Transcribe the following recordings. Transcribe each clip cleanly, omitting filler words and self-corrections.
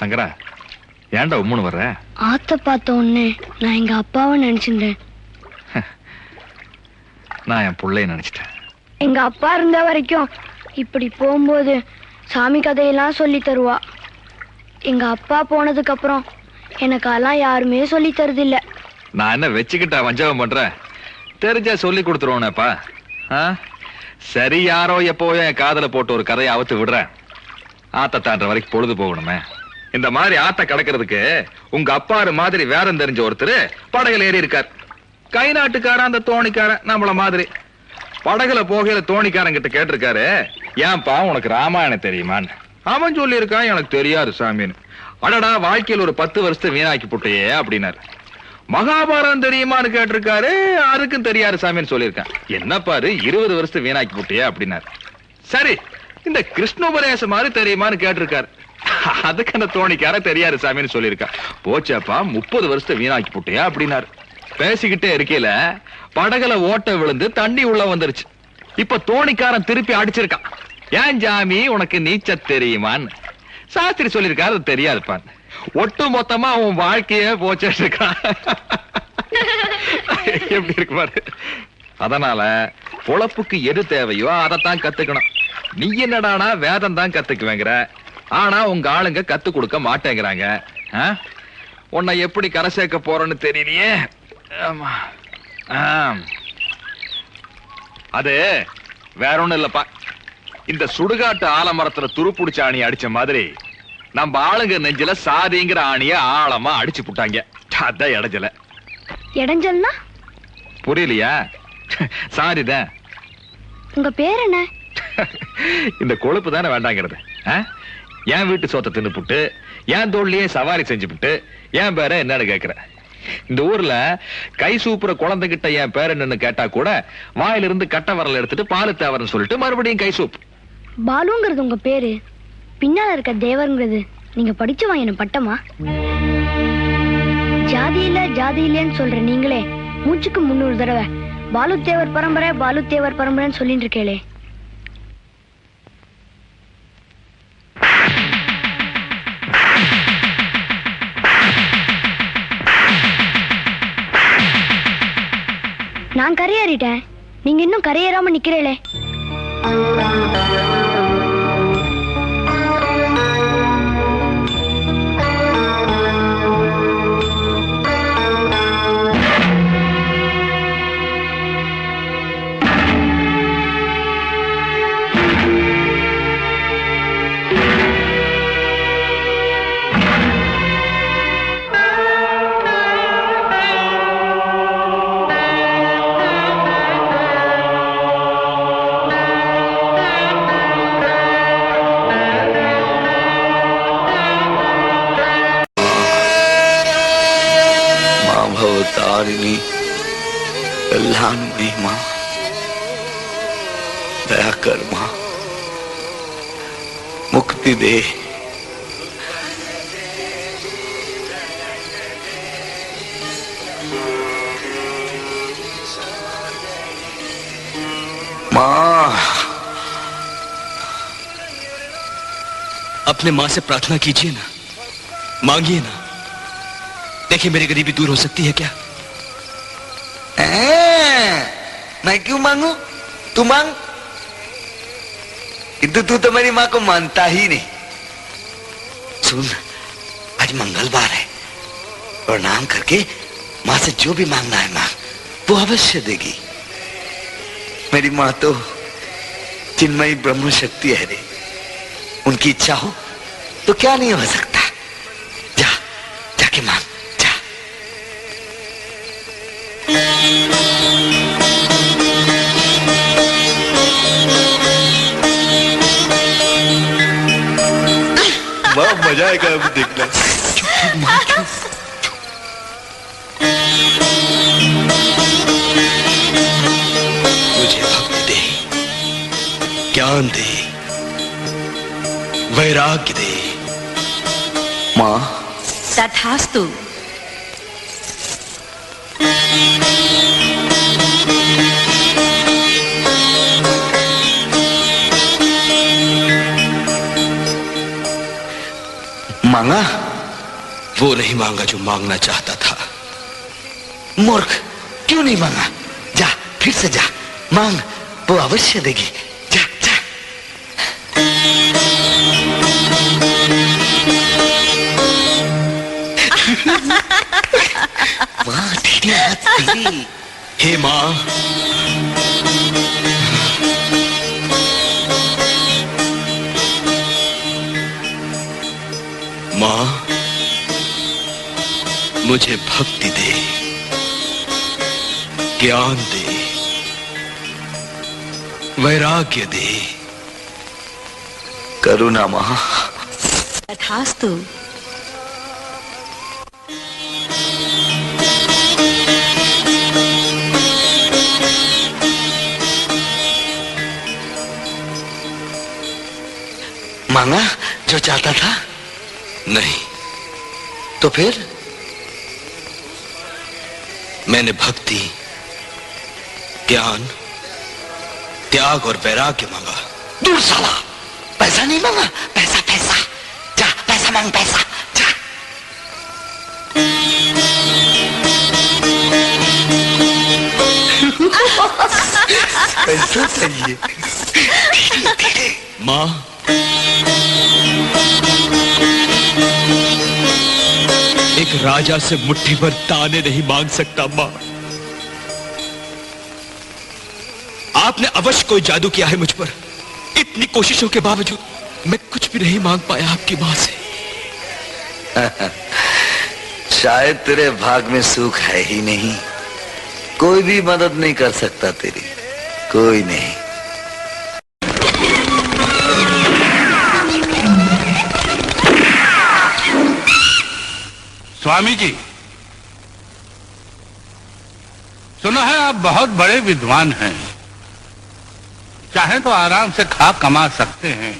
சங்கரா, ஏன்டா உம்முன்னு வர்ற? ஆத்த பார்த்த உடனே நான் எங்க அப்பாவை நினைச்சிட்டேன். நான் என் பிள்ளைய நினைச்சிட்டேன். எங்க அப்பா இருந்த வரைக்கும் இப்படி போகும்போது சாமி கதையெல்லாம் சொல்லி தருவா. எங்க அப்பா போனதுக்கு அப்புறம் எனக்கு அதெல்லாம் யாருமே சொல்லி தருதில்ல. நான் என்ன வச்சுக்கிட்டா வஞ்சகம் பண்றேன்? தெரிஞ்சா சொல்லி கொடுத்துருவோனேப்பா. சரி, யாரோ எப்போயோ என் காதல போட்டு ஒரு கதையை அவுத்து விடுறேன். ஆத்த தாண்ட வரைக்கும் பொழுது போகணுமே. இந்த மாதிரி ஆத்த கடக்கிறதுக்கு உங்க அப்பாரு மாதிரி வேறம் தெரிஞ்ச ஒருத்தர் படகுல ஏறி இருக்கார். கை நாட்டுக்காரன் அந்த தோணிக்காரன் நம்மள மாதிரி. படகுல போகையில தோணிக்காரன் கிட்ட கேட்டிருக்காரு, ஏன்பா உனக்கு ராமாயணம் தெரியுமான்னு. அவன் சொல்லி இருக்கான், எனக்கு தெரியாது சாமின்னு. அடடா, வாழ்க்கையில் ஒரு 10 வருஷத்தை வீணாக்கி போட்டையே அப்படின்னாரு. மகாபாரதம் தெரியுமான்னு கேட்டிருக்காரு, அதுக்கும் தெரியாது சாமின்னு சொல்லியிருக்கான். என்ன பாரு, 20 வருஷத்தை வீணாக்கி போட்டியே அப்படின்னாரு. சரி, இந்த கிருஷ்ணோபதேசம் மாதிரி தெரியுமான்னு கேட்டிருக்காரு. அதுக்கு அந்த தோணிக்கார தெரியாது சாமின்னு சொல்லியிருக்கா. போச்சாப்பா, 30 வருஷத்தை வீணாக்கி போட்டியா அப்படின்னாரு. பேசிக்கிட்டே இருக்கையில படகுல ஓட்ட விழுந்து தண்ணி உள்ள வந்துருச்சு. இப்ப தோணிக்காரன் திருப்பி அடிச்சிருக்கான், ஏன் ஜாமி உனக்கு நீச்ச தெரியுமான்னு. சாஸ்திரி சொல்லியிருக்காரு, அது தெரியாதுப்பான். ஒட்டு மொத்தமா அவன் வாழ்க்கையே போச்சுட்டு இருக்கான். எப்படி இருக்கு பாரு. அதனால பொழப்புக்கு எது தேவையோ அதைத்தான் கத்துக்கணும். நீ என்னடானா வேதம் தான் கத்துக்குவேங்கிற, ஆனா உங்க ஆளுங்க கத்து கொடுக்க மாட்டேங்கிறாங்க. உன்னை எப்படி கரை சேர்க்க போறன்னு தெரியலையே. அது வேற ஒண்ணும் இல்லப்பா, இந்த சுடுகாட்டு ஆலமரத்துல துருப்புடிச்ச ஆணி அடிச்ச மாதிரி நம்ம ஆளுங்க நெஞ்சில சாதிங்கிற ஆணிய ஆழமா அடிச்சு புட்டாங்க. அதான் இடைஞ்சல. இடைஞ்சல்னா புரியலையா? சாரிதான். உங்க பேர் என்ன? இந்த கொழுப்பு தானே வேண்டாங்கிறது. என் வீட்டு சோத்தை தின்னு புட்டு என் தோல்லையே சவாரி செஞ்சு புட்டு என் பேர என்னன்னு கேக்குற. இந்த ஊர்ல கை சூப்புற குழந்தைகிட்ட என் பேர் என்னன்னு கேட்டா கூட வாயிலிருந்து கட்ட வரல எடுத்துட்டு பாலு தேவர்னு சொல்லிட்டு மறுபடியும் கை சூப். பாலுங்கிறது உங்க பேரு, பின்னால இருக்க தேவர்ங்கிறது நீங்க படிச்சு வாங்கின பட்டமா? ஜாதி இல்ல ஜாதி இல்லன்னு சொல்ற நீங்களே மூச்சுக்கு 300 தடவை பாலு தேவர் பரம்பரை பாலு தேவர் பரம்பரைன்னு சொல்லிட்டு இருக்கேளே. நான் கரையேறிட்டேன், நீங்க இன்னும் கரையேறாம நிக்கிறீங்களே. तारिणी कल्याणमयी मां, दया कर मां, मुक्ति दे। मां, अपने मां से प्रार्थना कीजिए ना, मांगिए ना। देखिए मेरी गरीबी दूर हो सकती है क्या? मैं क्यों मांगू? तू मांग। किंतु तू तो मेरी मां को मानता ही नहीं। सुन, आज मंगलवार है, प्रणाम करके मां से जो भी मांगना है मांग, वो अवश्य देगी। मेरी मां तो चिन्मयी ब्रह्म शक्ति है रे, उनकी इच्छा हो तो क्या नहीं हो सकता। जा, जाके मांग। बहुत मजा आएगा अब देखना। मुझे भक्ति दे, ज्ञान दे, वैराग्य दे मां। तथास्तु। मां, मांगा? वो नहीं मांगा जो मांगना चाहता था। मूर्ख, क्यों नहीं मांगा? जा, फिर से जा, मांग, वो अवश्य देगी। जा जा। माँ तेरी हंसती। हे मां, मां, मुझे भक्ति दे, ज्ञान दे, वैराग्य दे। करुणा माँ। तथास्तु। मांगा जो चाहता था? नहीं, तो फिर? मैंने भक्ति, ज्ञान, त्याग और वैराग्य मांगा। दूर साला, पैसा नहीं मांगा। पैसा पैसा, जा पैसा मांग, पैसा जा। पैसा चाहिए। मां, एक राजा से मुट्ठी भर दाने नहीं मांग सकता। मां, आपने अवश्य कोई जादू किया है मुझ पर। इतनी कोशिशों के बावजूद मैं कुछ भी नहीं मांग पाया आपकी मां से। शायद तेरे भाग में सुख है ही नहीं। कोई भी मदद नहीं कर सकता तेरी, कोई नहीं। स्वामी जी, सुना है आप बहुत बड़े विद्वान हैं, चाहे तो आराम से खा कमा सकते हैं,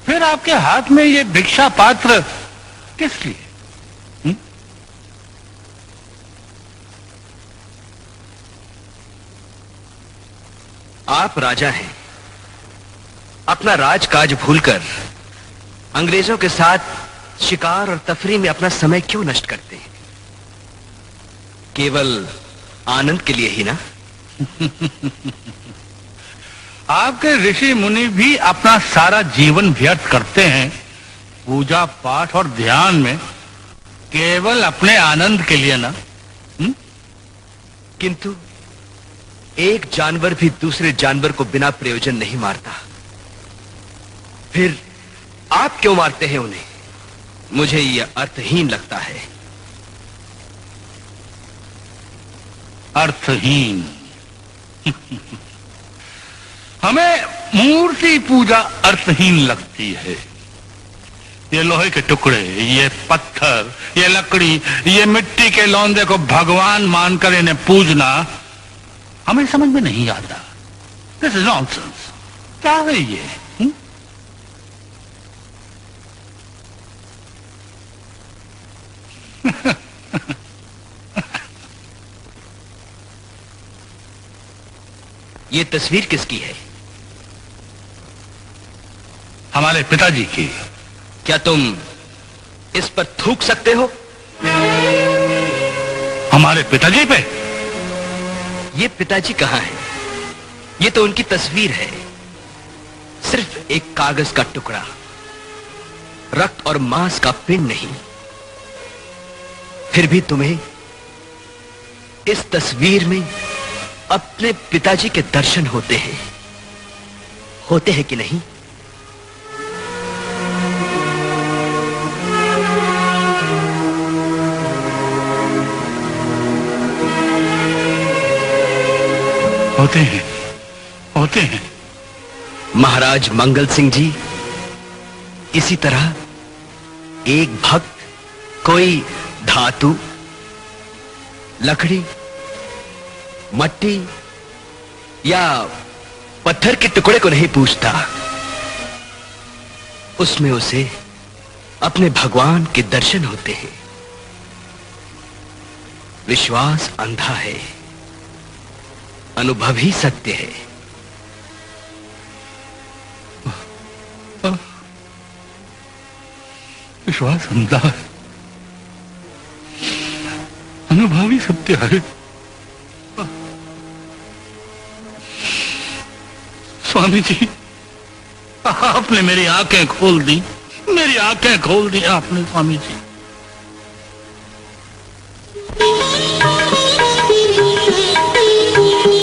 फिर आपके हाथ में ये भिक्षा पात्र किस लिए? आप राजा हैं, अपना राजकाज भूलकर अंग्रेजों के साथ शिकार और तफरीह में अपना समय क्यों नष्ट करते हैं? केवल आनंद के लिए ही ना? आपके ऋषि मुनि भी अपना सारा जीवन व्यर्थ करते हैं पूजा पाठ और ध्यान में, केवल अपने आनंद के लिए ना? किंतु एक जानवर भी दूसरे जानवर को बिना प्रयोजन नहीं मारता। फिर आप क्यों मारते हैं उन्हें? मुझे यह अर्थहीन लगता है। अर्थहीन? हमें मूर्ति पूजा अर्थहीन लगती है। ये लोहे के टुकड़े, ये पत्थर, ये लकड़ी, ये मिट्टी के लौंदे को भगवान मानकर इन्हें पूजना हमें समझ में नहीं आता। This is nonsense. क्या है ये? ये तस्वीर किसकी है? हमारे पिताजी की। क्या तुम इस पर थूक सकते हो? हमारे पिताजी पे? ये पिताजी कहां है? ये तो उनकी तस्वीर है, सिर्फ एक कागज का टुकड़ा, रक्त और मांस का पिंड नहीं। फिर भी तुम्हें इस तस्वीर में अपने पिताजी के दर्शन होते हैं कि नहीं? होते हैं। महाराज मंगल सिंह जी, इसी तरह एक भक्त कोई धातु, लकड़ी, मट्टी या पत्थर के टुकड़े को नहीं पूछता, उसमें उसे अपने भगवान के दर्शन होते हैं। विश्वास अंधा है, अनुभव ही सत्य है। विश्वास अंधा है, अनुभवी सत्य है। स्वामी जी, आपने मेरी आंखें खोल दी, मेरी आंखें खोल दी आपने स्वामी जी।